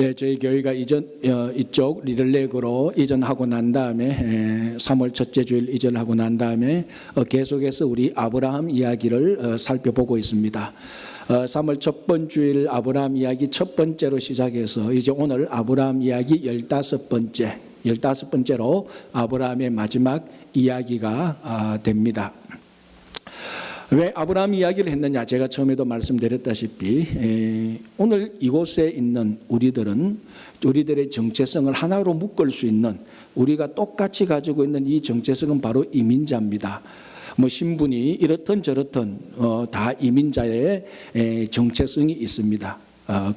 네, 저희 교회가 이쪽 리들렉으로 이전하고 난 다음에 3월 첫째 주일 이전하고 난 다음에 계속해서 우리 아브라함 이야기를 살펴보고 있습니다. 3월 첫 번째 주일 아브라함 이야기 첫 번째로 시작해서 이제 오늘 아브라함 이야기 15번째로 아브라함의 마지막 이야기가 됩니다. 왜 아브라함 이야기를 했느냐? 제가 처음에도 말씀드렸다시피 오늘 이곳에 있는 우리들의 정체성을 하나로 묶을 수 있는, 우리가 똑같이 가지고 있는 이 정체성은 바로 이민자입니다. 뭐 신분이 이렇든 저렇든 다 이민자의 정체성이 있습니다.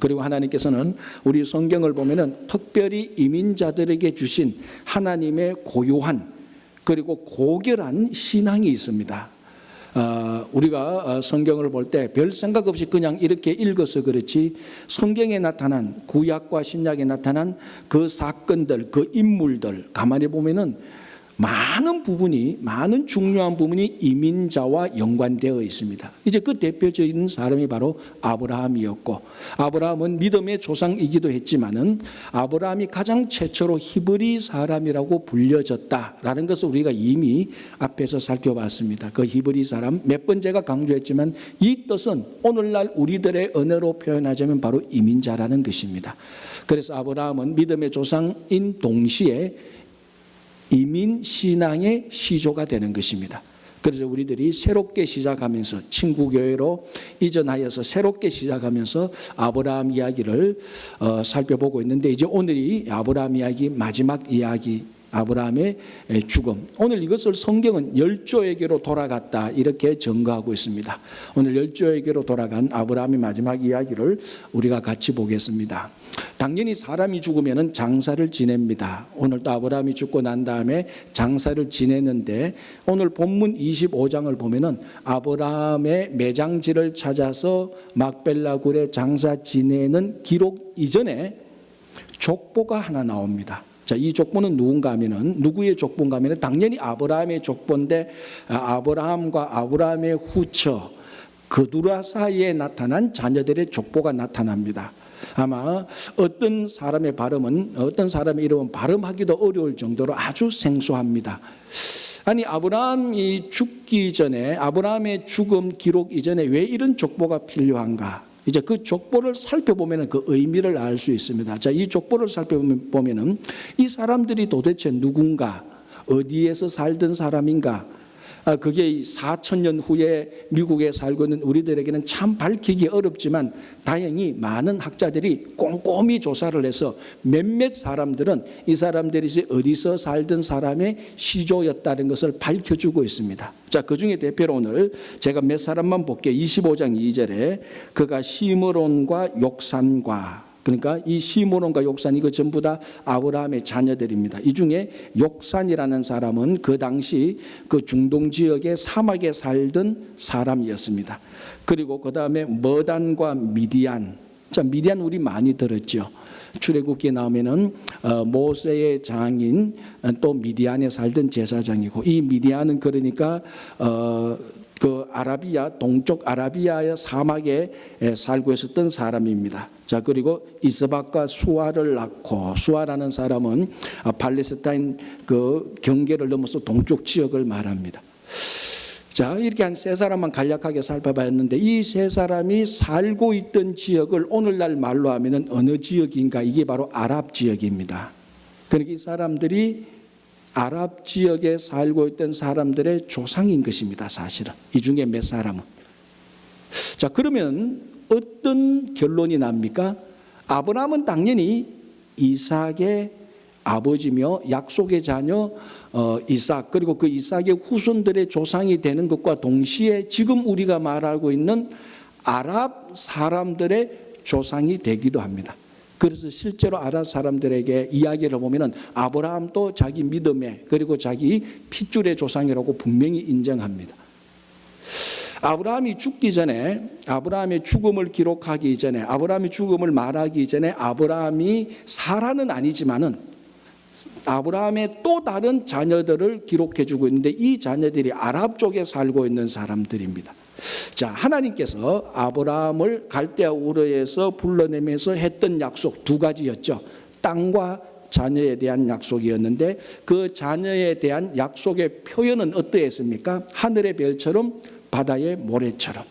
그리고 하나님께서는 우리 성경을 보면은 특별히 이민자들에게 주신 하나님의 고유한 그리고 고결한 신앙이 있습니다. 우리가 성경을 볼 때 별 생각 없이 그냥 이렇게 읽어서 그렇지, 성경에 나타난, 구약과 신약에 나타난 그 사건들, 그 인물들 가만히 보면은 많은 중요한 부분이 이민자와 연관되어 있습니다. 이제 그 대표적인 사람이 바로 아브라함이었고, 아브라함은 믿음의 조상이기도 했지만은 아브라함이 가장 최초로 히브리 사람이라고 불려졌다라는 것을 우리가 이미 앞에서 살펴봤습니다. 그 히브리 사람 몇 번 제가 강조했지만 이 뜻은 오늘날 우리들의 언어로 표현하자면 바로 이민자라는 것입니다. 그래서 아브라함은 믿음의 조상인 동시에 이민 신앙의 시조가 되는 것입니다. 그래서 우리들이 새롭게 시작하면서 친구교회로 이전하여서 새롭게 시작하면서 아브라함 이야기를 살펴보고 있는데, 이제 오늘이 아브라함 이야기 마지막 이야기, 아브라함의 죽음. 오늘 이것을 성경은 열조에게로 돌아갔다 이렇게 증거하고 있습니다. 오늘 열조에게로 돌아간 아브라함의 마지막 이야기를 우리가 같이 보겠습니다. 당연히 사람이 죽으면 장사를 지냅니다. 오늘도 아브라함이 죽고 난 다음에 장사를 지내는데, 오늘 본문 25장을 보면은 아브라함의 매장지를 찾아서 막벨라 굴에 장사 지내는 기록 이전에 족보가 하나 나옵니다. 자, 이 족보는 누군가 하면은, 누구의 족보인가 하면은 당연히 아브라함의 족보인데, 아브라함과 아브라함의 후처 그두라 사이에 나타난 자녀들의 족보가 나타납니다. 아마 어떤 사람의 이름은 발음하기도 어려울 정도로 아주 생소합니다. 아니, 아브라함이 죽기 전에, 아브라함의 죽음 기록 이전에 왜 이런 족보가 필요한가? 이제 그 족보를 살펴보면 그 의미를 알 수 있습니다. 자, 이 족보를 살펴보면은 이 사람들이 도대체 누군가, 어디에서 살던 사람인가? 그게 4,000년 후에 미국에 살고 있는 우리들에게는 참 밝히기 어렵지만, 다행히 많은 학자들이 꼼꼼히 조사를 해서 몇몇 사람들은 이 사람들이 어디서 살던 사람의 시조였다는 것을 밝혀주고 있습니다. 자, 그 중에 대표로 오늘 제가 몇 사람만 볼게요. 25장 2절에 그가 시므론과 욕산과, 그러니까 이 시므론과 욕산, 이거 전부 다 아브라함의 자녀들입니다. 이 중에 욕산이라는 사람은 그 당시 그 중동 지역의 사막에 살던 사람이었습니다. 그리고 그 다음에 머단과 미디안. 자, 미디안 우리 많이 들었죠. 출애굽기에 나오면은 모세의 장인, 또 미디안에 살던 제사장이고, 이 미디안은 그러니까 그 아라비아, 동쪽 아라비아의 사막에 살고 있었던 사람입니다. 자, 그리고 이스박과 수아를 낳고, 수아라는 사람은 팔레스타인 그 경계를 넘어서 동쪽 지역을 말합니다. 자, 이렇게 한 세 사람만 간략하게 살펴봤는데, 이 세 사람이 살고 있던 지역을 오늘날 말로 하면은 어느 지역인가? 이게 바로 아랍 지역입니다. 그러니까 이 사람들이 아랍 지역에 살고 있던 사람들의 조상인 것입니다. 사실은 이 중에 몇 사람은. 자, 그러면 어떤 결론이 납니까? 아브라함은 당연히 이삭의 아버지며 약속의 자녀 이삭, 그리고 그 이삭의 후손들의 조상이 되는 것과 동시에 지금 우리가 말하고 있는 아랍 사람들의 조상이 되기도 합니다. 그래서 실제로 아랍 사람들에게 이야기를 보면은 아브라함도 자기 믿음의, 그리고 자기 핏줄의 조상이라고 분명히 인정합니다. 아브라함이 죽기 전에, 아브라함의 죽음을 기록하기 전에, 아브라함의 죽음을 말하기 전에 아브라함이 사라는 아니지만은 아브라함의 또 다른 자녀들을 기록해 주고 있는데, 이 자녀들이 아랍 쪽에 살고 있는 사람들입니다. 자, 하나님께서 아브라함을 갈대아 우르에서 불러내면서 했던 약속 두 가지였죠. 땅과 자녀에 대한 약속이었는데 그 자녀에 대한 약속의 표현은 어떠했습니까? 하늘의 별처럼 바다의 모래처럼.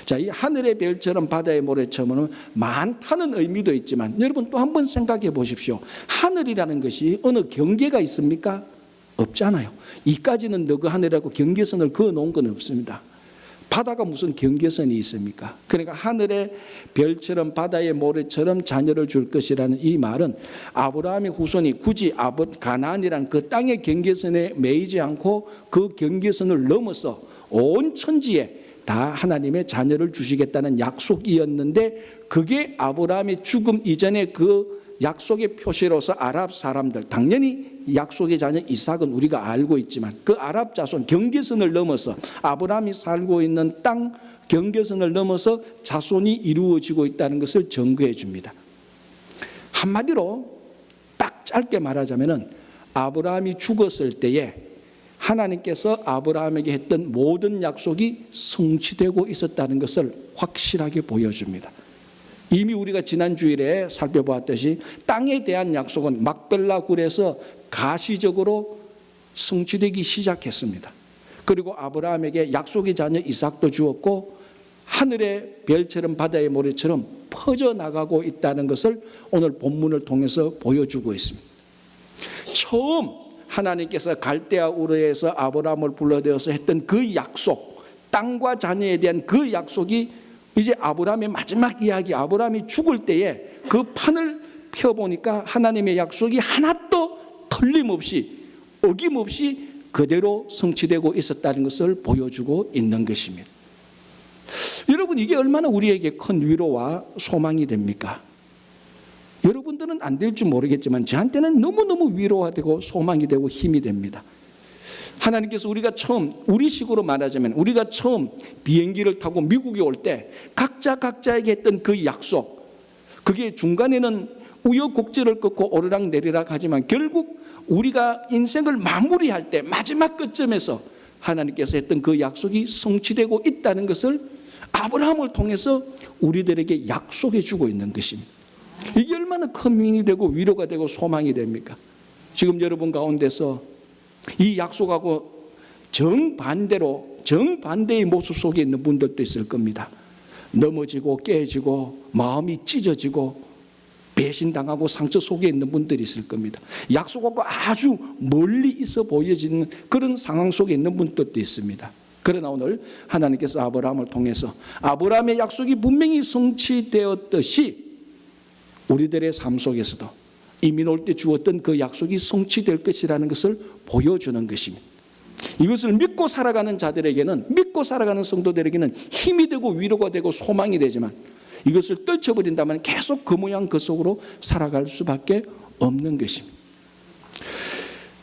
자, 이 하늘의 별처럼 바다의 모래처럼은 많다는 의미도 있지만 여러분 또 한번 생각해 보십시오. 하늘이라는 것이 어느 경계가 있습니까? 없잖아요. 이까지는 너 그 하늘이라고 경계선을 그어 놓은 건 없습니다. 바다가 무슨 경계선이 있습니까? 그러니까 하늘의 별처럼 바다의 모래처럼 자녀를 줄 것이라는 이 말은 아브라함의 후손이 굳이 가나안이란 그 땅의 경계선에 매이지 않고 그 경계선을 넘어서 온 천지에 다 하나님의 자녀를 주시겠다는 약속이었는데 그게 아브라함의 죽음 이전에 그 약속의 표시로서 아랍 사람들, 당연히 약속의 자녀 이삭은 우리가 알고 있지만 그 아랍 자손 경계선을 넘어서 아브라함이 살고 있는 땅 경계선을 넘어서 자손이 이루어지고 있다는 것을 증거해 줍니다. 한마디로 딱 짧게 말하자면은 아브라함이 죽었을 때에 하나님께서 아브라함에게 했던 모든 약속이 성취되고 있었다는 것을 확실하게 보여줍니다. 이미 우리가 지난 주일에 살펴보았듯이 땅에 대한 약속은 막벨라 굴에서 가시적으로 성취되기 시작했습니다. 그리고 아브라함에게 약속의 자녀 이삭도 주었고 하늘의 별처럼 바다의 모래처럼 퍼져나가고 있다는 것을 오늘 본문을 통해서 보여주고 있습니다. 처음 하나님께서 갈대아 우르에서 아브라함을 불러내어서 했던 그 약속, 땅과 자녀에 대한 그 약속이 이제 아브라함의 마지막 이야기, 아브라함이 죽을 때에 그 판을 펴보니까 하나님의 약속이 하나도 틀림없이 어김없이 그대로 성취되고 있었다는 것을 보여주고 있는 것입니다. 여러분, 이게 얼마나 우리에게 큰 위로와 소망이 됩니까? 여러분들은 안 될지 모르겠지만 저한테는 너무너무 위로가 되고 소망이 되고 힘이 됩니다. 하나님께서 우리가 처음, 우리식으로 말하자면 우리가 처음 비행기를 타고 미국에 올 때 각자에게 했던 그 약속, 그게 중간에는 우여곡절을 긋고 오르락내리락 하지만 결국 우리가 인생을 마무리할 때 마지막 끝점에서 하나님께서 했던 그 약속이 성취되고 있다는 것을 아브라함을 통해서 우리들에게 약속해 주고 있는 것입니다. 이게 얼마나 큰 힘이 되고 위로가 되고 소망이 됩니까? 지금 여러분 가운데서 이 약속하고 정반대의 모습 속에 있는 분들도 있을 겁니다. 넘어지고 깨지고 마음이 찢어지고 배신당하고 상처 속에 있는 분들이 있을 겁니다. 약속하고 아주 멀리 있어 보여지는 그런 상황 속에 있는 분들도 있습니다. 그러나 오늘 하나님께서 아브라함을 통해서 아브라함의 약속이 분명히 성취되었듯이 우리들의 삶 속에서도 이민 올 때 주었던 그 약속이 성취될 것이라는 것을 보여주는 것입니다. 이것을 믿고 살아가는 자들에게는, 믿고 살아가는 성도들에게는 힘이 되고 위로가 되고 소망이 되지만 이것을 떨쳐버린다면 계속 그 모양 그 속으로 살아갈 수밖에 없는 것입니다.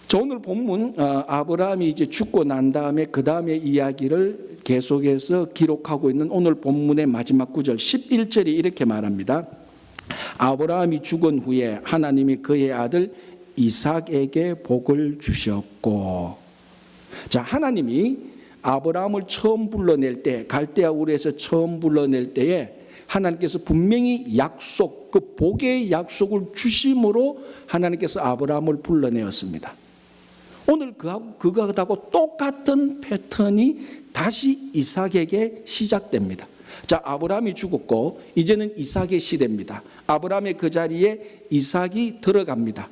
자, 오늘 본문 아브라함이 이제 죽고 난 다음에 그 다음의 이야기를 계속해서 기록하고 있는 오늘 본문의 마지막 구절 11절이 이렇게 말합니다. 아브라함이 죽은 후에 하나님이 그의 아들 이삭에게 복을 주셨고. 자, 하나님이 아브라함을 처음 불러낼 때, 갈대아 우르에서 처음 불러낼 때에 하나님께서 분명히 약속, 그 복의 약속을 주심으로 하나님께서 아브라함을 불러내었습니다. 오늘 그것하고 똑같은 패턴이 다시 이삭에게 시작됩니다. 자, 아브라함이 죽었고 이제는 이삭의 시대입니다. 아브라함의 그 자리에 이삭이 들어갑니다.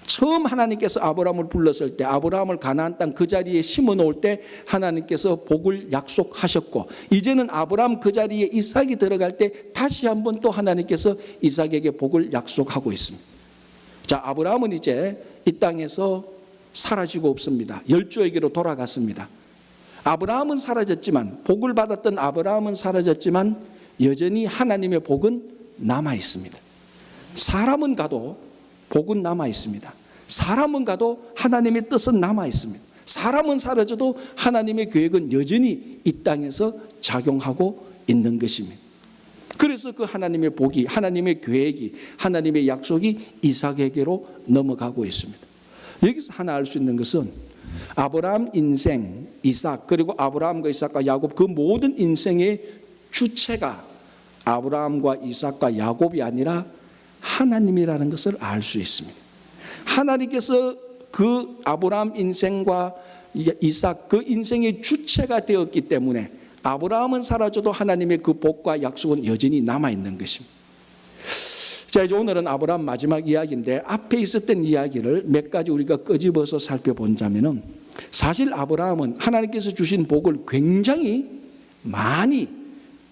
처음 하나님께서 아브라함을 불렀을 때, 아브라함을 가나안 땅 그 자리에 심어 놓을 때 하나님께서 복을 약속하셨고, 이제는 아브라함 그 자리에 이삭이 들어갈 때 다시 한번 또 하나님께서 이삭에게 복을 약속하고 있습니다. 자, 아브라함은 이제 이 땅에서 사라지고 없습니다. 열조에게로 돌아갔습니다. 아브라함은 사라졌지만, 복을 받았던 아브라함은 사라졌지만 여전히 하나님의 복은 남아 있습니다. 사람은 가도 복은 남아 있습니다. 사람은 가도 하나님의 뜻은 남아 있습니다. 사람은 사라져도 하나님의 계획은 여전히 이 땅에서 작용하고 있는 것입니다. 그래서 그 하나님의 복이, 하나님의 계획이, 하나님의 약속이 이삭에게로 넘어가고 있습니다. 여기서 하나 알 수 있는 것은 아브라함 인생, 이삭, 그리고 아브라함과 이삭과 야곱, 그 모든 인생의 주체가 아브라함과 이삭과 야곱이 아니라 하나님이라는 것을 알 수 있습니다. 하나님께서 그 아브라함 인생과 이삭 그 인생의 주체가 되었기 때문에 아브라함은 사라져도 하나님의 그 복과 약속은 여전히 남아있는 것입니다. 자, 이제 오늘은 아브라함 마지막 이야기인데 앞에 있었던 이야기를 몇 가지 우리가 끄집어서 살펴본다면은 사실 아브라함은 하나님께서 주신 복을 굉장히 많이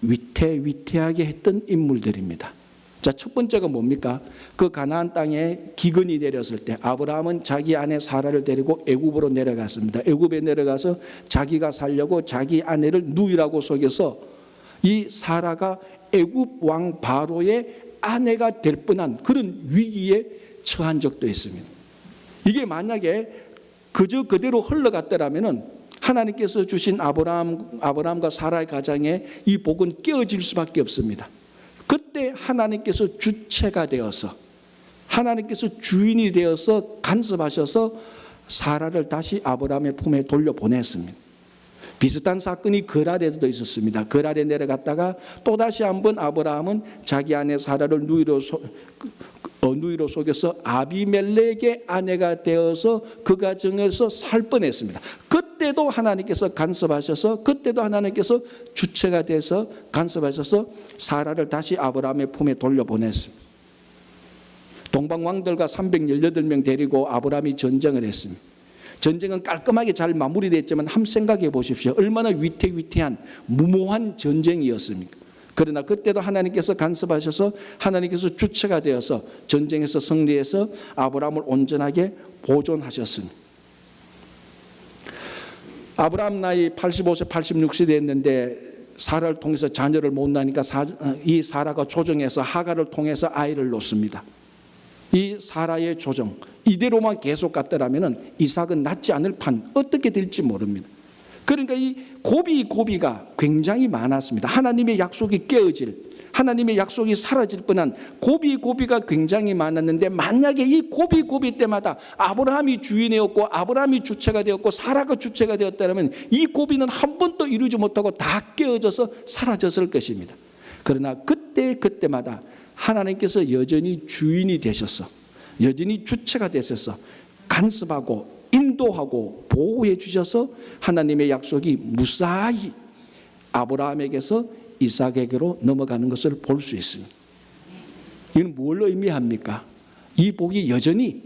위태위태하게 했던 인물들입니다. 자, 첫 번째가 뭡니까? 그 가나안 땅에 기근이 내렸을 때 아브라함은 자기 아내 사라를 데리고 애굽으로 내려갔습니다. 애굽에 내려가서 자기가 살려고 자기 아내를 누이라고 속여서 이 사라가 애굽 왕 바로의 아내가 될 뻔한 그런 위기에 처한 적도 있습니다. 이게 만약에 그저 그대로 흘러갔더라면은 하나님께서 주신 아브라함과 사라의 가정에 이 복은 깨어질 수밖에 없습니다. 그때 하나님께서 주체가 되어서 하나님께서 주인이 되어서 간섭하셔서 사라를 다시 아브라함의 품에 돌려보냈습니다. 비슷한 사건이 그랄에도 있었습니다. 그랄에 내려갔다가 또다시 한번 아브라함은 자기 아내 사라를 누이로 속여서 아비멜렉의 아내가 되어서 그 가정에서 살 뻔했습니다. 그때도 하나님께서 간섭하셔서 그때도 하나님께서 주체가 돼서 간섭하셔서 사라를 다시 아브라함의 품에 돌려보냈습니다. 동방왕들과 318명 데리고 아브라함이 전쟁을 했습니다. 전쟁은 깔끔하게 잘 마무리됐지만 한번 생각해 보십시오. 얼마나 위태위태한 무모한 전쟁이었습니까? 그러나 그때도 하나님께서 간섭하셔서 하나님께서 주체가 되어서 전쟁에서 승리해서 아브라함을 온전하게 보존하셨습니다. 아브라함 나이 85세 86세 됐는데 사라를 통해서 자녀를 못 낳으니까 이 사라가 조정해서 하갈을 통해서 아이를 놓습니다. 이 사라의 조정 이대로만 계속 갔더라면 이삭은 낳지 않을 판 어떻게 될지 모릅니다. 그러니까 이 고비가 굉장히 많았습니다. 하나님의 약속이 깨어질, 하나님의 약속이 사라질 뻔한 고비가 굉장히 많았는데 만약에 이 고비 때마다 아브라함이 주인이었고 아브라함이 주체가 되었고 사라가 주체가 되었다면 이 고비는 한 번도 이루지 못하고 다 깨어져서 사라졌을 것입니다. 그러나 그때마다 하나님께서 여전히 주인이 되셔서 여전히 주체가 되셔서 간섭하고 인도하고 보호해 주셔서 하나님의 약속이 무사히 아브라함에게서 이삭에게로 넘어가는 것을 볼 수 있습니다. 이건 뭘 의미합니까? 이 복이 여전히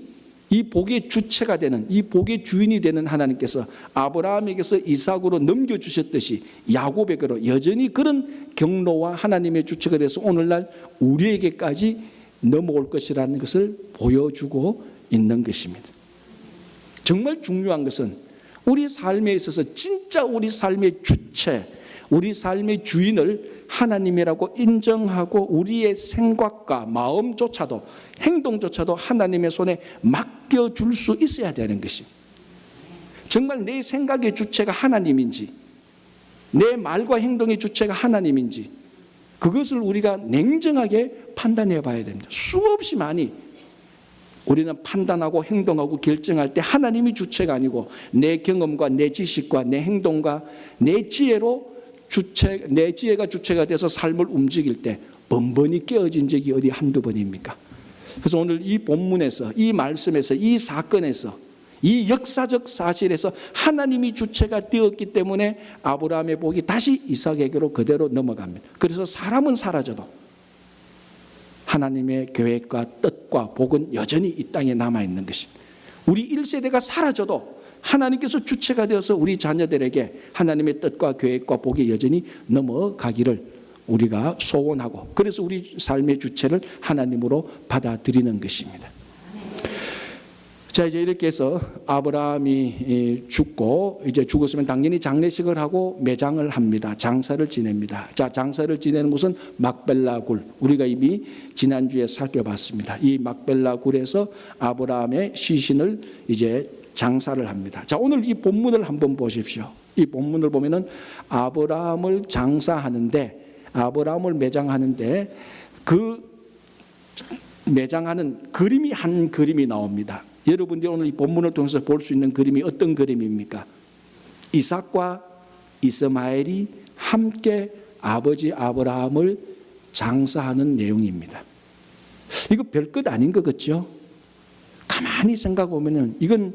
이 복의 주체가 되는 이 복의 주인이 되는 하나님께서 아브라함에게서 이삭으로 넘겨주셨듯이 야곱에게로 여전히 그런 경로와 하나님의 주체가 돼서 오늘날 우리에게까지 넘어올 것이라는 것을 보여주고 있는 것입니다. 정말 중요한 것은 우리 삶에 있어서 진짜 우리 삶의 주체, 우리 삶의 주인을 하나님이라고 인정하고 우리의 생각과 마음조차도 행동조차도 하나님의 손에 맡겨줄 수 있어야 되는 것입니다. 정말 내 생각의 주체가 하나님인지 내 말과 행동의 주체가 하나님인지 그것을 우리가 냉정하게 판단해 봐야 됩니다. 수없이 많이 우리는 판단하고 행동하고 결정할 때 하나님이 주체가 아니고 내 경험과 내 지식과 내 행동과 내 지혜로 내 지혜가 주체가 돼서 삶을 움직일 때 번번이 깨어진 적이 어디 한두 번입니까? 그래서 오늘 이 본문에서 이 말씀에서 이 사건에서 이 역사적 사실에서 하나님이 주체가 되었기 때문에 아브라함의 복이 다시 이삭에게로 그대로 넘어갑니다. 그래서 사람은 사라져도 하나님의 계획과 뜻과 복은 여전히 이 땅에 남아있는 것입니다. 우리 1세대가 사라져도 하나님께서 주체가 되어서 우리 자녀들에게 하나님의 뜻과 계획과 복이 여전히 넘어가기를 우리가 소원하고 그래서 우리 삶의 주체를 하나님으로 받아들이는 것입니다. 자, 이제 이렇게 해서 아브라함이 죽고 이제 죽었으면 당연히 장례식을 하고 매장을 합니다. 장사를 지냅니다. 자, 장사를 지내는 곳은 막벨라 굴. 우리가 이미 지난주에 살펴봤습니다. 이 막벨라 굴에서 아브라함의 시신을 이제 장사를 합니다. 자, 오늘 이 본문을 한번 보십시오. 이 본문을 보면은 아브라함을 매장하는데 그 매장하는 그림이 한 그림이 나옵니다. 여러분들이 오늘 이 본문을 통해서 볼 수 있는 그림이 어떤 그림입니까? 이삭과 이스마엘이 함께 아버지 아브라함을 장사하는 내용입니다. 이거 별것 아닌 것 같죠? 가만히 생각해 보면은 이건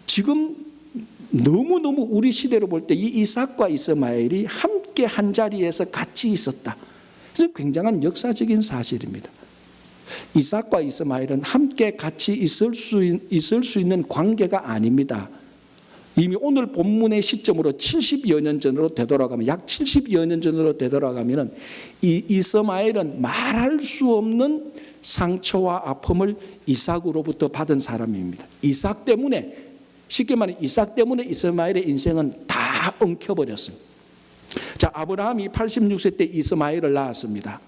지금 너무너무 우리 시대로 볼 때 이 이삭과 이스마엘이 함께 한 자리에서 같이 있었다. 그래서 굉장한 역사적인 사실입니다. 이삭과 이스마엘은 함께 같이 있을 수 있는 관계가 아닙니다. 이미 오늘 본문의 시점으로 70여 년 전으로 되돌아가면, 약 70여 년 전으로 되돌아가면 이 이스마엘은 말할 수 없는 상처와 아픔을 이삭으로부터 받은 사람입니다. 이삭 때문에, 쉽게 말해 이삭 때문에 이스마엘의 인생은 다 엉켜버렸습니다. 자, 아브라함이 86세 때 이스마엘을 낳았습니다.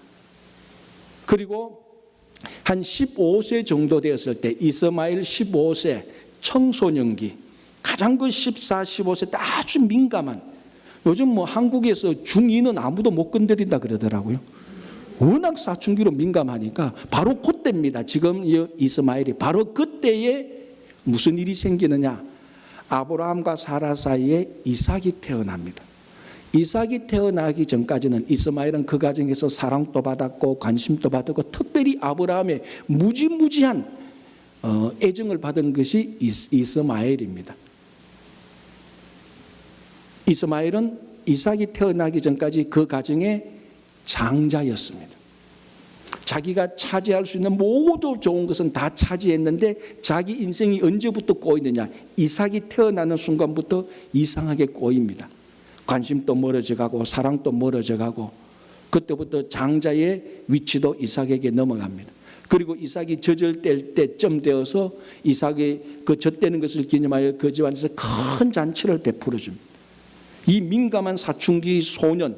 그리고 한 15세 정도 되었을 때 이스마엘 15세 청소년기, 가장 그 14, 15세 때 아주 민감한, 요즘 뭐 한국에서 중2는 아무도 못 건드린다 그러더라고요. 워낙 사춘기로 민감하니까 바로 그때입니다. 지금 이스마엘이 바로 그때에 무슨 일이 생기느냐, 아브라함과 사라 사이에 이삭이 태어납니다. 이삭이 태어나기 전까지는 이스마엘은 그 가정에서 사랑도 받았고 관심도 받았고, 특별히 아브라함의 무지무지한 애정을 받은 것이 이스마엘입니다. 이스마엘은 이삭이 태어나기 전까지 그 가정의 장자였습니다. 자기가 차지할 수 있는 모두 좋은 것은 다 차지했는데 자기 인생이 언제부터 꼬이느냐, 이삭이 태어나는 순간부터 이상하게 꼬입니다. 관심도 멀어져 가고 사랑도 멀어져 가고, 그때부터 장자의 위치도 이삭에게 넘어갑니다. 그리고 이삭이 젖을 때쯤 되어서 이삭이 그 젖대는 것을 기념하여 그 집안에서 큰 잔치를 베풀어 줍니다. 이 민감한 사춘기 소년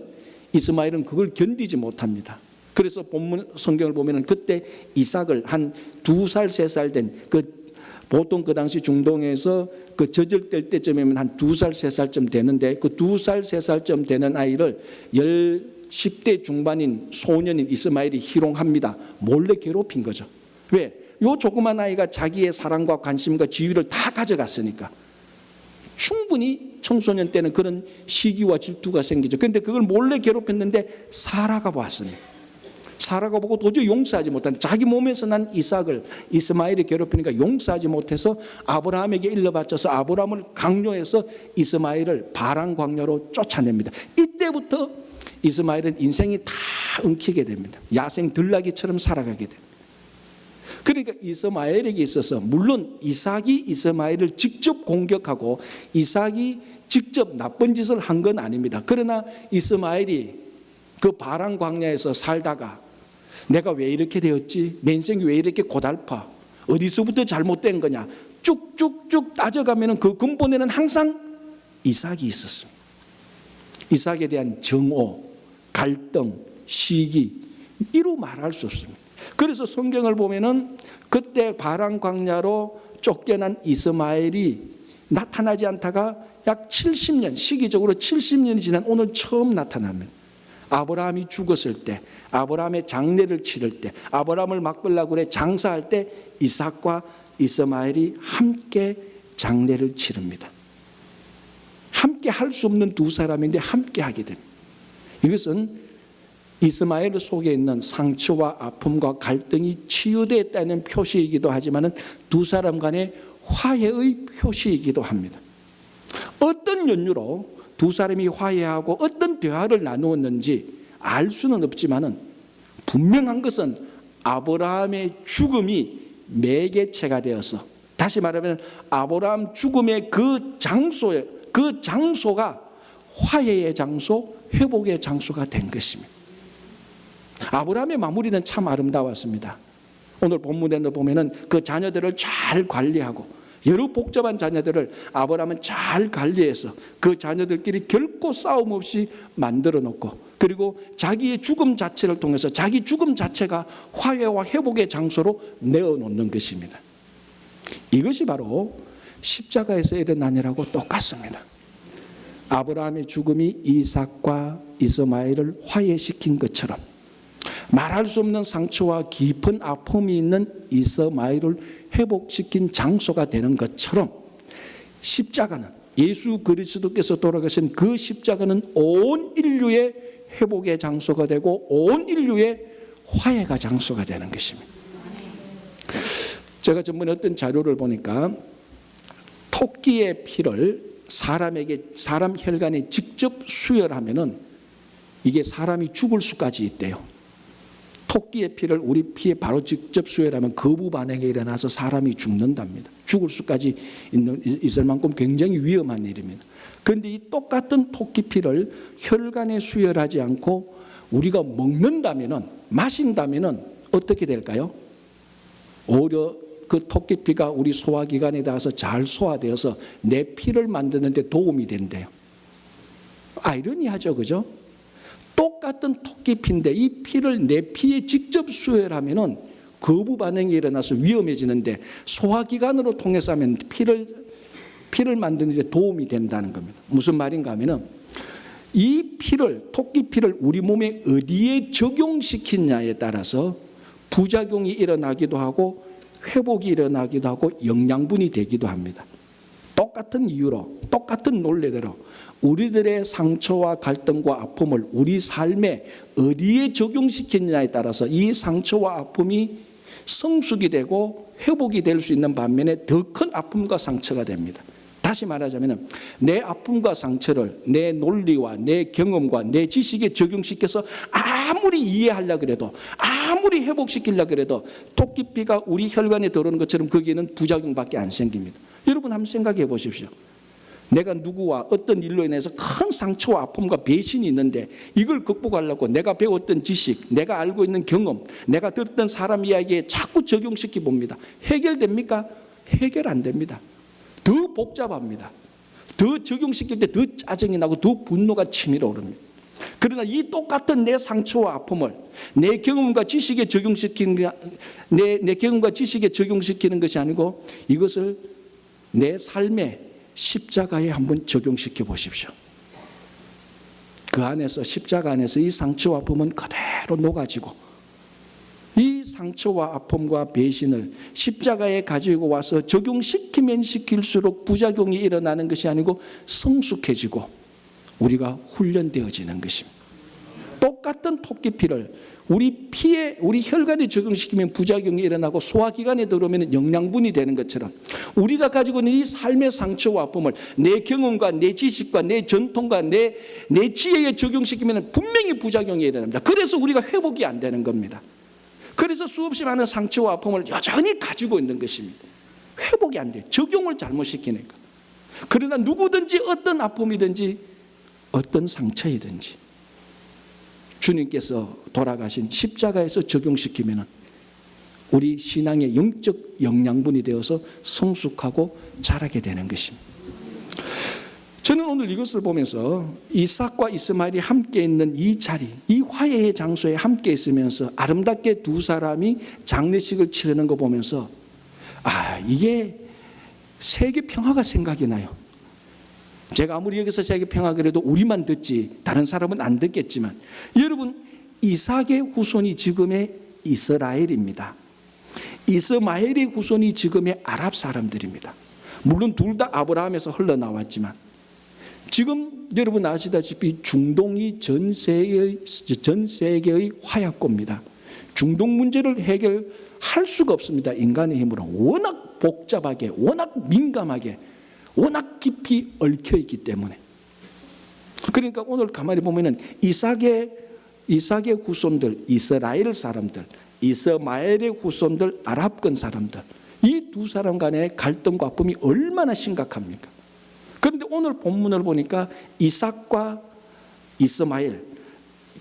이스마엘은 그걸 견디지 못합니다. 그래서 본문 성경을 보면 그때 이삭을 한 2살, 3살 된, 보통 그 당시 중동에서 그 젖을 뗄 때쯤이면 한 2살, 3살쯤 되는데, 그 2살, 3살쯤 되는 아이를 10대 중반인 소년인 이스마엘이 희롱합니다. 몰래 괴롭힌 거죠. 왜? 요 조그만 아이가 자기의 사랑과 관심과 지위를 다 가져갔으니까. 충분히 청소년 때는 그런 시기와 질투가 생기죠. 그런데 그걸 몰래 괴롭혔는데 사라가 봤습니다. 사라가 보고 도저히 용서하지 못한다. 자기 몸에서 난 이스마엘이 괴롭히니까 용서하지 못해서 아브라함에게 일러바쳐서 아브라함을 강요해서 이스마엘을 바란 광야로 쫓아냅니다. 이때부터 이스마엘은 인생이 다 엉키게 됩니다. 야생 들나귀처럼 살아가게 됩니다. 그러니까 이스마엘에게 있어서 물론 이삭이 이스마엘을 직접 공격하고 이삭이 직접 나쁜 짓을 한 건 아닙니다. 그러나 이스마엘이 그 바란 광야에서 살다가 내가 왜 이렇게 되었지? 내 인생이 왜 이렇게 고달파? 어디서부터 잘못된 거냐? 쭉쭉쭉 따져가면 그 근본에는 항상 이삭이 있었습니다. 이삭에 대한 정오, 갈등, 시기, 이루 말할 수 없습니다. 그래서 성경을 보면은 그때 바란 광야로 쫓겨난 이스마엘이 나타나지 않다가 약 70년, 시기적으로 70년이 지난 오늘 처음 나타납니다. 아브라함이 죽었을 때, 아브라함의 장례를 치를 때, 아브라함을 막벌라굴에 장사할 때 이삭과 이스마엘이 함께 장례를 치릅니다. 함께 할 수 없는 두 사람인데 함께 하게 됩니다. 이것은 이스마엘 속에 있는 상처와 아픔과 갈등이 치유되었다는 표시이기도 하지만 두 사람 간의 화해의 표시이기도 합니다. 어떤 연유로 두 사람이 화해하고 어떤 대화를 나누었는지 알 수는 없지만 분명한 것은 아브라함의 죽음이 매개체가 되어서, 다시 말하면 아브라함 죽음의 그 장소가 화해의 장소, 회복의 장소가 된 것입니다. 아브라함의 마무리는 참 아름다웠습니다. 오늘 본문에도 보면은 그 자녀들을 잘 관리하고, 여러 복잡한 자녀들을 아브라함은 잘 관리해서 그 자녀들끼리 결코 싸움 없이 만들어 놓고, 그리고 자기의 죽음 자체를 통해서 자기 죽음 자체가 화해와 회복의 장소로 내어놓는 것입니다. 이것이 바로 십자가에서 일어난 일하고 똑같습니다. 아브라함의 죽음이 이삭과 이스마엘을 화해시킨 것처럼, 말할 수 없는 상처와 깊은 아픔이 있는 이스마엘을 회복시킨 장소가 되는 것처럼, 십자가는 예수 그리스도께서 돌아가신 그 십자가는 온 인류의 회복의 장소가 되고 온 인류의 화해가 장소가 되는 것입니다. 제가 전번에 어떤 자료를 보니까 토끼의 피를 사람 혈관에 직접 수혈하면은 이게 사람이 죽을 수까지 있대요. 토끼의 피를 우리 피에 바로 직접 수혈하면 거부 반응이 일어나서 사람이 죽는답니다. 죽을 수까지 있을 만큼 굉장히 위험한 일입니다. 그런데 이 똑같은 토끼 피를 혈관에 수혈하지 않고 우리가 먹는다면은, 마신다면은 어떻게 될까요? 오히려 그 토끼 피가 우리 소화기관에 닿아서 잘 소화되어서 내 피를 만드는 데 도움이 된대요. 아이러니하죠, 그죠? 똑같은 토끼 피인데 이 피를 내 피에 직접 수혈하면은 거부 반응이 일어나서 위험해지는데 소화기관으로 통해서 하면 피를 만드는 데 도움이 된다는 겁니다. 무슨 말인가 하면은 이 피를, 토끼 피를 우리 몸에 어디에 적용시키냐에 따라서 부작용이 일어나기도 하고 회복이 일어나기도 하고 영양분이 되기도 합니다. 똑같은 이유로, 똑같은 논리대로 우리들의 상처와 갈등과 아픔을 우리 삶에 어디에 적용시키느냐에 따라서 이 상처와 아픔이 성숙이 되고 회복이 될 수 있는 반면에 더 큰 아픔과 상처가 됩니다. 다시 말하자면 내 아픔과 상처를 내 논리와 내 경험과 내 지식에 적용시켜서 아무리 이해하려고 해도 아무리 회복시키려고 해도 토끼피가 우리 혈관에 들어오는 것처럼 거기에는 부작용밖에 안 생깁니다. 여러분 한번 생각해 보십시오. 내가 누구와 어떤 일로 인해서 큰 상처와 아픔과 배신이 있는데 이걸 극복하려고 내가 배웠던 지식, 내가 알고 있는 경험, 내가 들었던 사람 이야기에 자꾸 적용시켜 봅니다. 해결됩니까? 해결 안 됩니다. 더 복잡합니다. 더 적용시킬 때 더 짜증이 나고 더 분노가 치밀어 오릅니다. 그러나 이 똑같은 내 상처와 아픔을 내 경험과 지식에 적용시키는 내 경험과 지식에 적용시키는 것이 아니고 이것을 내 삶에 십자가에 한번 적용시켜 보십시오. 그 안에서 십자가 안에서 이 상처와 아픔은 그대로 녹아지고 이 상처와 아픔과 배신을 십자가에 가지고 와서 적용시키면 시킬수록 부작용이 일어나는 것이 아니고 성숙해지고 우리가 훈련되어지는 것입니다. 똑같은 토끼피를 우리 피에, 우리 혈관에 적용시키면 부작용이 일어나고 소화기관에 들어오면 영양분이 되는 것처럼 우리가 가지고 있는 이 삶의 상처와 아픔을 내 경험과 내 지식과 내 전통과 내 지혜에 적용시키면 분명히 부작용이 일어납니다. 그래서 우리가 회복이 안 되는 겁니다. 그래서 수없이 많은 상처와 아픔을 여전히 가지고 있는 것입니다. 회복이 안 돼. 적용을 잘못시키니까. 그러나 누구든지 어떤 아픔이든지 어떤 상처이든지 주님께서 돌아가신 십자가에서 적용시키면 우리 신앙의 영적 영양분이 되어서 성숙하고 자라게 되는 것입니다. 저는 오늘 이것을 보면서 이삭과 이스마엘이 함께 있는 이 자리, 이 화해의 장소에 함께 있으면서 아름답게 두 사람이 장례식을 치르는 거 보면서 이게 세계 평화가 생각이 나요. 제가 아무리 여기서 세계 평화 그래도 우리만 듣지 다른 사람은 안 듣겠지만 여러분 이삭의 후손이 지금의 이스라엘입니다. 이스마엘의 후손이 지금의 아랍 사람들입니다. 물론 둘 다 아브라함에서 흘러나왔지만 지금 여러분 아시다시피 중동이 전 세계의 화약고입니다. 중동 문제를 해결할 수가 없습니다. 인간의 힘으로 워낙 복잡하게 워낙 민감하게 워낙 깊이 얽혀있기 때문에. 그러니까 오늘 가만히 보면은 이삭의 후손들 이스라엘 사람들 이스마엘의 후손들 아랍권 사람들 이 두 사람 간의 갈등과 아픔이 얼마나 심각합니까? 그런데 오늘 본문을 보니까 이삭과 이스마엘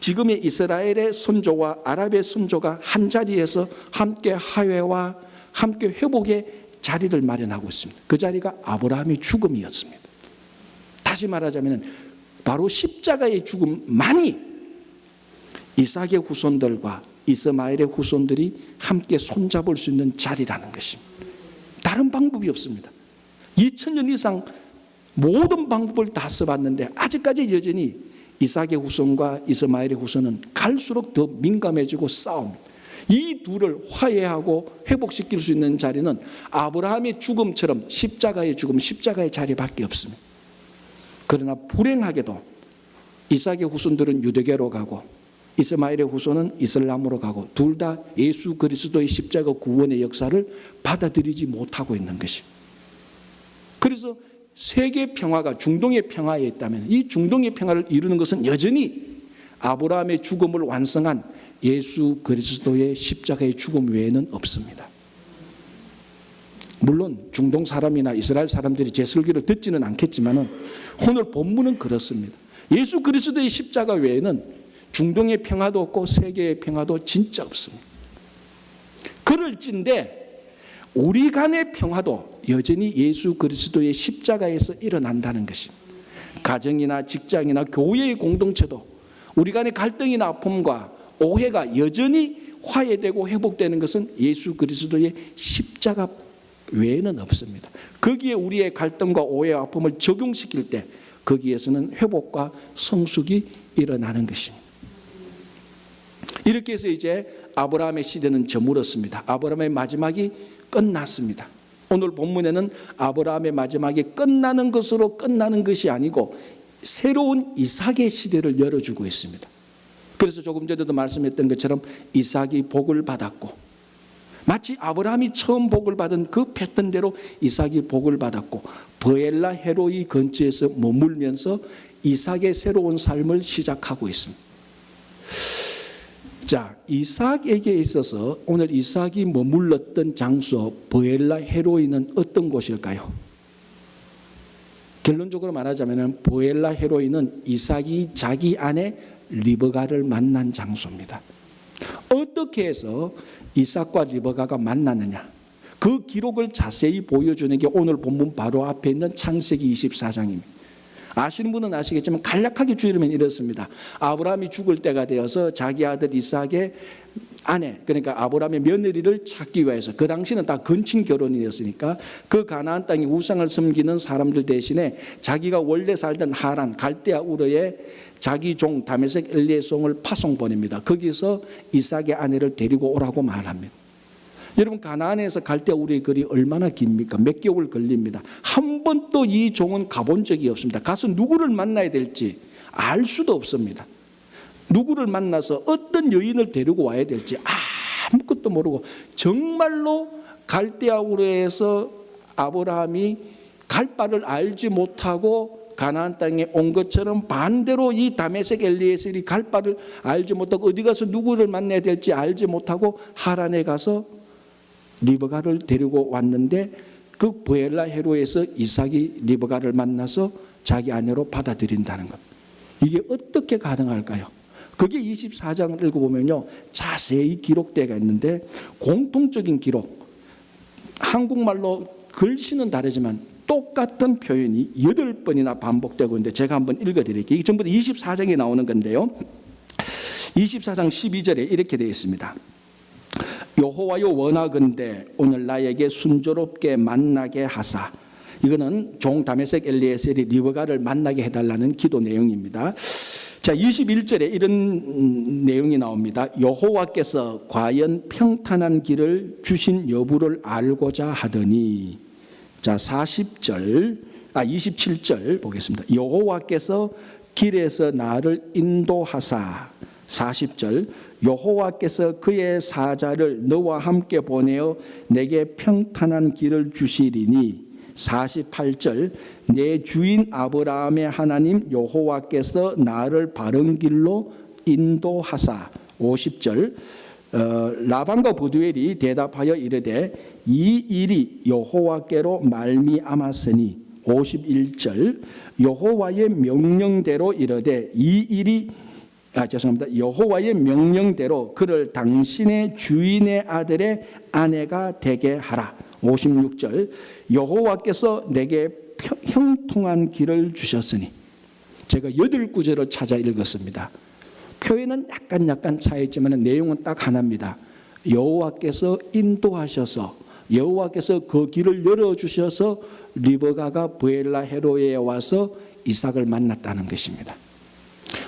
지금의 이스라엘의 선조와 아랍의 선조가 한자리에서 함께 화해와 함께 회복의 자리를 마련하고 있습니다. 그 자리가 아브라함의 죽음이었습니다. 다시 말하자면 바로 십자가의 죽음만이 이삭의 후손들과 이스마엘의 후손들이 함께 손잡을 수 있는 자리라는 것입니다. 다른 방법이 없습니다. 2000년 이상 모든 방법을 다 써봤는데 아직까지 여전히 이삭의 후손과 이스마엘의 후손은 갈수록 더 민감해지고 싸웁니다. 이 둘을 화해하고 회복시킬 수 있는 자리는 아브라함의 죽음처럼 십자가의 죽음, 십자가의 자리밖에 없습니다. 그러나 불행하게도 이삭의 후손들은 유대교로 가고 이스마엘의 후손은 이슬람으로 가고 둘 다 예수 그리스도의 십자가 구원의 역사를 받아들이지 못하고 있는 것입니다. 그래서 세계 평화가 중동의 평화에 있다면 이 중동의 평화를 이루는 것은 여전히 아브라함의 죽음을 완성한 예수 그리스도의 십자가의 죽음 외에는 없습니다. 물론 중동 사람이나 이스라엘 사람들이 제 설교를 듣지는 않겠지만 오늘 본문은 그렇습니다. 예수 그리스도의 십자가 외에는 중동의 평화도 없고 세계의 평화도 진짜 없습니다. 그럴진데 우리 간의 평화도 여전히 예수 그리스도의 십자가에서 일어난다는 것입니다. 가정이나 직장이나 교회의 공동체도 우리 간의 갈등이나 아픔과 오해가 여전히 화해되고 회복되는 것은 예수 그리스도의 십자가 외에는 없습니다. 거기에 우리의 갈등과 오해와 아픔을 적용시킬 때 거기에서는 회복과 성숙이 일어나는 것입니다. 이렇게 해서 이제 아브라함의 시대는 저물었습니다. 아브라함의 마지막이 끝났습니다. 오늘 본문에는 아브라함의 마지막이 끝나는 것으로 끝나는 것이 아니고 새로운 이삭의 시대를 열어주고 있습니다. 그래서 조금 전에도 말씀했던 것처럼 이삭이 복을 받았고 마치 아브라함이 처음 복을 받은 그 패턴대로 이삭이 복을 받았고 브엘라 헤로이 근처에서 머물면서 이삭의 새로운 삶을 시작하고 있습니다. 자, 이삭에게 있어서 오늘 이삭이 머물렀던 장소 브엘라 헤로이는 어떤 곳일까요? 결론적으로 말하자면 브엘라 헤로이는 이삭이 자기 아내 리브가를 만난 장소입니다. 어떻게 해서 이삭과 리브가가 만났느냐? 그 기록을 자세히 보여주는 게 오늘 본문 바로 앞에 있는 창세기 24장입니다. 아시는 분은 아시겠지만 간략하게 줄이면 이렇습니다. 아브라함이 죽을 때가 되어서 자기 아들 이삭의 아내, 그러니까 아브라함의 며느리를 찾기 위해서, 그 당시는 다 근친 결혼이었으니까 그 가나안 땅에 우상을 섬기는 사람들 대신에 자기가 원래 살던 하란 갈대아 우르에 자기 종 다메섹 엘리에송을 파송 보냅니다. 거기서 이삭의 아내를 데리고 오라고 말합니다. 여러분, 가나안에서 갈대아 우르의 거리 얼마나 깁니까? 몇 개월 걸립니다. 한 번도 이 종은 가본 적이 없습니다. 가서 누구를 만나야 될지 알 수도 없습니다. 누구를 만나서 어떤 여인을 데리고 와야 될지 아무것도 모르고 정말로 갈대아 우르에서 아브라함이 갈 바를 알지 못하고 가나안 땅에 온 것처럼 반대로 이 다메섹 엘리에셀이 갈 바를 알지 못하고 어디 가서 누구를 만나야 될지 알지 못하고 하란에 가서 리브가를 데리고 왔는데 그 브엘라 헤로에서 이삭이 리브가를 만나서 자기 아내로 받아들인다는 것. 이게 어떻게 가능할까요? 그게 24장을 읽어보면요 자세히 기록되어 있는데 공통적인 기록, 한국말로 글씨는 다르지만 똑같은 표현이 8번이나 반복되고 있는데 제가 한번 읽어드릴게요. 이게 전부 다 24장에 나오는 건데요 24장 12절에 이렇게 되어 있습니다. 여호와여 원하건대 오늘 나에게 순조롭게 만나게 하사. 이거는 종 다메섹 엘리에셀이 리브가를 만나게 해달라는 기도 내용입니다. 자, 21절에 이런 내용이 나옵니다. 여호와께서 과연 평탄한 길을 주신 여부를 알고자 하더니. 자, 27절 보겠습니다. 여호와께서 길에서 나를 인도하사. 40절 여호와께서 그의 사자를 너와 함께 보내어 내게 평탄한 길을 주시리니. 48절 내 주인 아브라함의 하나님 여호와께서 나를 바른 길로 인도하사. 50절 라반과 부두엘이 대답하여 이르되 이 일이 여호와께로 말미암았으니. 51절 여호와의 명령대로 이르되 이 일이 여호와의 명령대로 그를 당신의 주인의 아들의 아내가 되게 하라. 56절 여호와께서 내게 형통한 길을 주셨으니. 제가 8구절을 찾아 읽었습니다. 표현은 약간 차이지만 내용은 딱 하나입니다. 여호와께서 인도하셔서 여호와께서 그 길을 열어주셔서 리브가가 브엘라 헤로에 와서 이삭을 만났다는 것입니다.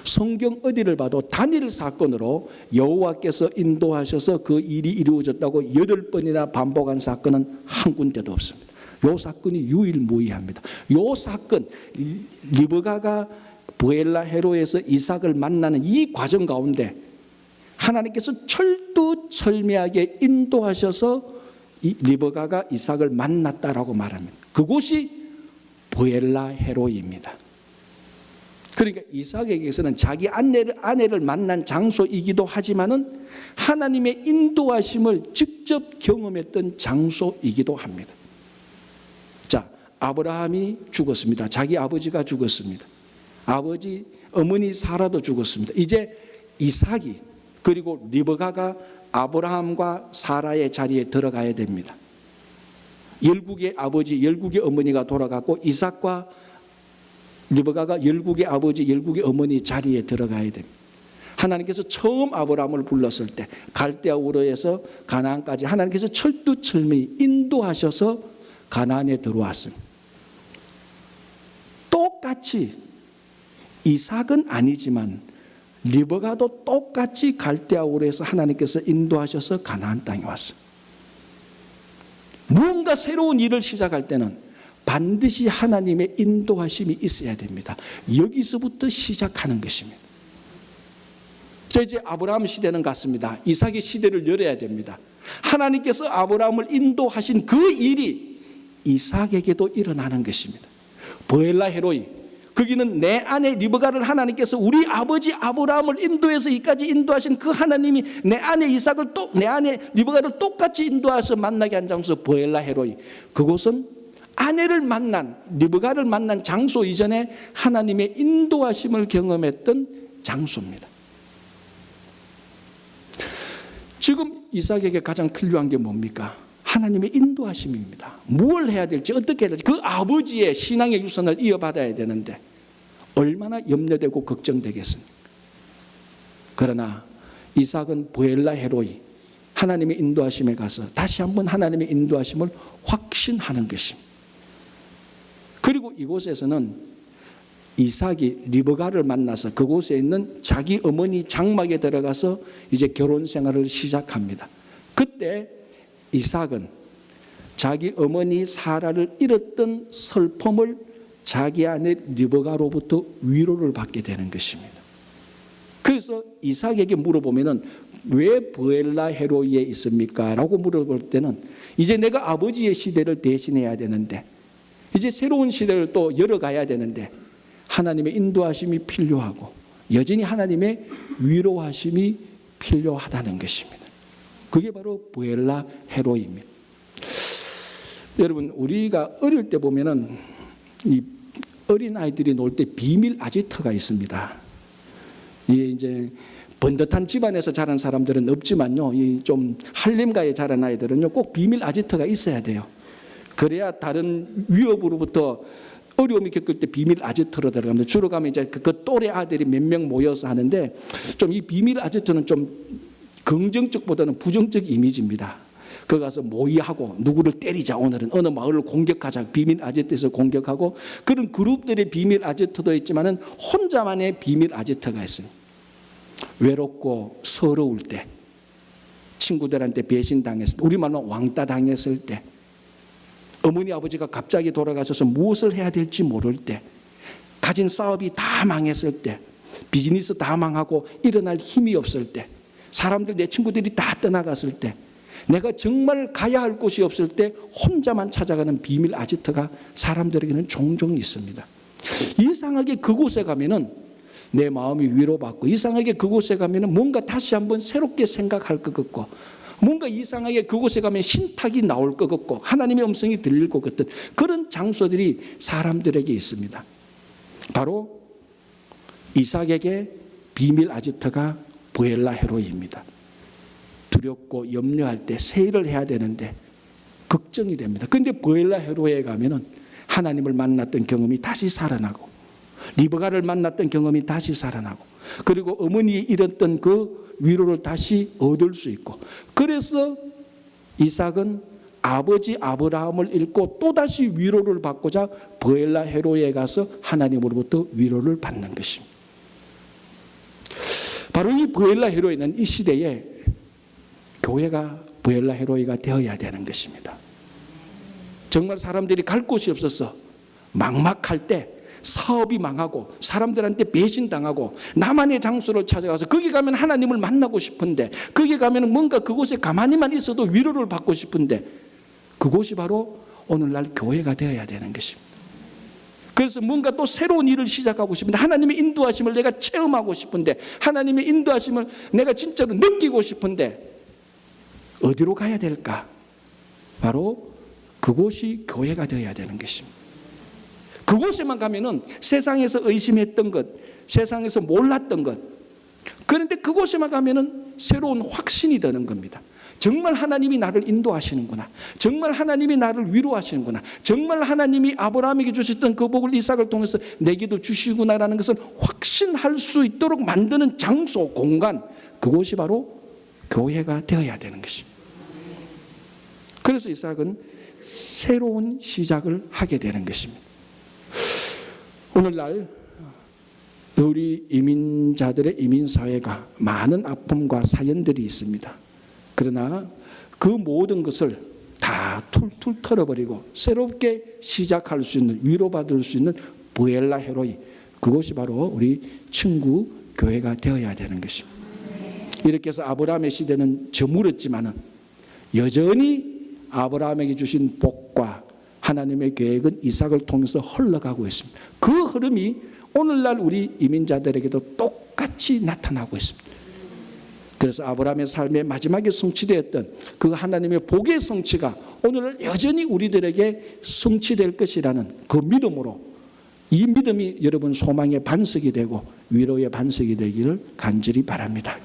성경 어디를 봐도 단일 사건으로 여호와께서 인도하셔서 그 일이 이루어졌다고 8번이나 반복한 사건은 한 군데도 없습니다. 요 사건이 유일무이합니다. 요 사건, 리브가가 브엘라 헤로에서 이삭을 만나는 이 과정 가운데 하나님께서 철두철미하게 인도하셔서 리브가가 이삭을 만났다라고 말합니다. 그곳이 브엘라 헤로이입니다. 그러니까 이삭에게서는 자기 아내를 만난 장소이기도 하지만은 하나님의 인도하심을 직접 경험했던 장소이기도 합니다. 자, 아브라함이 죽었습니다. 자기 아버지가 죽었습니다. 어머니 사라도 죽었습니다. 이제 이삭이 그리고 리브가가 아브라함과 사라의 자리에 들어가야 됩니다. 열국의 아버지, 열국의 어머니가 돌아갔고 이삭과 리브가가 열국의 아버지, 열국의 어머니 자리에 들어가야 됩니다. 하나님께서 처음 아브라함을 불렀을 때 갈대아 우르에서 가나안까지 하나님께서 철두철미 인도하셔서 가나안에 들어왔습니다. 똑같이 이삭은 아니지만 리브가도 똑같이 갈대아 우르에서 하나님께서 인도하셔서 가나안 땅에 왔습니다. 무언가 새로운 일을 시작할 때는 반드시 하나님의 인도하심이 있어야 됩니다. 여기서부터 시작하는 것입니다. 자, 이제 아브라함 시대는 갔습니다. 이삭의 시대를 열어야 됩니다. 하나님께서 아브라함을 인도하신 그 일이 이삭에게도 일어나는 것입니다. 브엘라 헤로이, 거기는 내 아내 리브가를 하나님께서 우리 아버지 아브라함을 인도해서 이까지 인도하신 그 하나님이 내 아내 리브가를 똑같이 인도해서 만나게 한 장소 브엘라 헤로이. 그곳은 리브가를 만난 장소 이전에 하나님의 인도하심을 경험했던 장소입니다. 지금 이삭에게 가장 필요한 게 뭡니까? 하나님의 인도하심입니다. 무엇을 해야 될지 어떻게 해야 될지 그 아버지의 신앙의 유산을 이어받아야 되는데 얼마나 염려되고 걱정되겠습니까? 그러나 이삭은 브엘라 헤로이 하나님의 인도하심에 가서 다시 한번 하나님의 인도하심을 확신하는 것입니다. 그리고 이곳에서는 이삭이 리브가를 만나서 그곳에 있는 자기 어머니 장막에 들어가서 이제 결혼 생활을 시작합니다. 그때 이삭은 자기 어머니 사라를 잃었던 슬픔을 자기 아내 리브가로부터 위로를 받게 되는 것입니다. 그래서 이삭에게 물어보면은 왜 브엘라 헤로이에 있습니까? 라고 물어볼 때는 이제 내가 아버지의 시대를 대신해야 되는데 이제 새로운 시대를 또 열어가야 되는데 하나님의 인도하심이 필요하고 여전히 하나님의 위로하심이 필요하다는 것입니다. 그게 바로 브엘라 헤로이입니다. 여러분, 우리가 어릴 때 보면은 이 어린 아이들이 놀 때 비밀 아지트가 있습니다. 이게 이제 번듯한 집안에서 자란 사람들은 없지만요, 이 좀 한림가에 자란 아이들은요 꼭 비밀 아지트가 있어야 돼요. 그래야 다른 위협으로부터 어려움이 겪을 때 비밀 아지트로 들어갑니다. 주로 가면 이제 그 또래 아들이 몇 명 모여서 하는데 좀 이 비밀 아지트는 좀 긍정적보다는 부정적 이미지입니다. 거기 가서 모의하고 누구를 때리자, 오늘은 어느 마을을 공격하자, 비밀 아지트에서 공격하고 그런 그룹들의 비밀 아지트도 있지만은 혼자만의 비밀 아지트가 있습니다. 외롭고 서러울 때, 친구들한테 배신당했을 때, 우리말로 왕따 당했을 때, 어머니 아버지가 갑자기 돌아가셔서 무엇을 해야 될지 모를 때, 가진 사업이 다 망했을 때, 비즈니스 다 망하고 일어날 힘이 없을 때, 사람들 내 친구들이 다 떠나갔을 때, 내가 정말 가야 할 곳이 없을 때 혼자만 찾아가는 비밀 아지트가 사람들에게는 종종 있습니다. 이상하게 그곳에 가면은 내 마음이 위로받고, 이상하게 그곳에 가면은 뭔가 다시 한번 새롭게 생각할 것 같고, 뭔가 이상하게 그곳에 가면 신탁이 나올 것 같고 하나님의 음성이 들릴 것 같은 그런 장소들이 사람들에게 있습니다. 바로 이삭에게 비밀 아지트가 브엘라 헤로이입니다. 두렵고 염려할 때 세일을 해야 되는데 걱정이 됩니다. 그런데 브엘라 헤로이에 가면은 하나님을 만났던 경험이 다시 살아나고, 리브가를 만났던 경험이 다시 살아나고, 그리고 어머니의 잃었던 그 위로를 다시 얻을 수 있고, 그래서 이삭은 아버지 아브라함을 잃고 또다시 위로를 받고자 브엘라 헤로이에 가서 하나님으로부터 위로를 받는 것입니다. 바로 이 브엘라 헤로이는 이 시대에 교회가 브엘라 헤로이가 되어야 되는 것입니다. 정말 사람들이 갈 곳이 없어서 막막할 때 사업이 망하고 사람들한테 배신당하고 나만의 장소를 찾아가서 거기 가면 하나님을 만나고 싶은데 거기 가면 뭔가 그곳에 가만히만 있어도 위로를 받고 싶은데 그곳이 바로 오늘날 교회가 되어야 되는 것입니다. 그래서 뭔가 또 새로운 일을 시작하고 싶은데 하나님의 인도하심을 내가 체험하고 싶은데 하나님의 인도하심을 내가 진짜로 느끼고 싶은데 어디로 가야 될까? 바로 그곳이 교회가 되어야 되는 것입니다. 그곳에만 가면은 세상에서 의심했던 것, 세상에서 몰랐던 것, 그런데 그곳에만 가면은 새로운 확신이 되는 겁니다. 정말 하나님이 나를 인도하시는구나. 정말 하나님이 나를 위로하시는구나. 정말 하나님이 아브라함에게 주셨던 그 복을 이삭을 통해서 내게도 주시구나라는 것을 확신할 수 있도록 만드는 장소, 공간, 그곳이 바로 교회가 되어야 되는 것입니다. 그래서 이삭은 새로운 시작을 하게 되는 것입니다. 오늘날 우리 이민자들의 이민사회가 많은 아픔과 사연들이 있습니다. 그러나 그 모든 것을 다 툴툴 털어버리고 새롭게 시작할 수 있는, 위로받을 수 있는 부엘라 헤로이, 그것이 바로 우리 친구 교회가 되어야 되는 것입니다. 이렇게 해서 아브라함의 시대는 저물었지만은 여전히 아브라함에게 주신 복과 하나님의 계획은 이삭을 통해서 흘러가고 있습니다. 그 흐름이 오늘날 우리 이민자들에게도 똑같이 나타나고 있습니다. 그래서 아브라함의 삶의 마지막에 성취되었던 그 하나님의 복의 성취가 오늘날 여전히 우리들에게 성취될 것이라는 그 믿음으로, 이 믿음이 여러분 소망의 반석이 되고 위로의 반석이 되기를 간절히 바랍니다.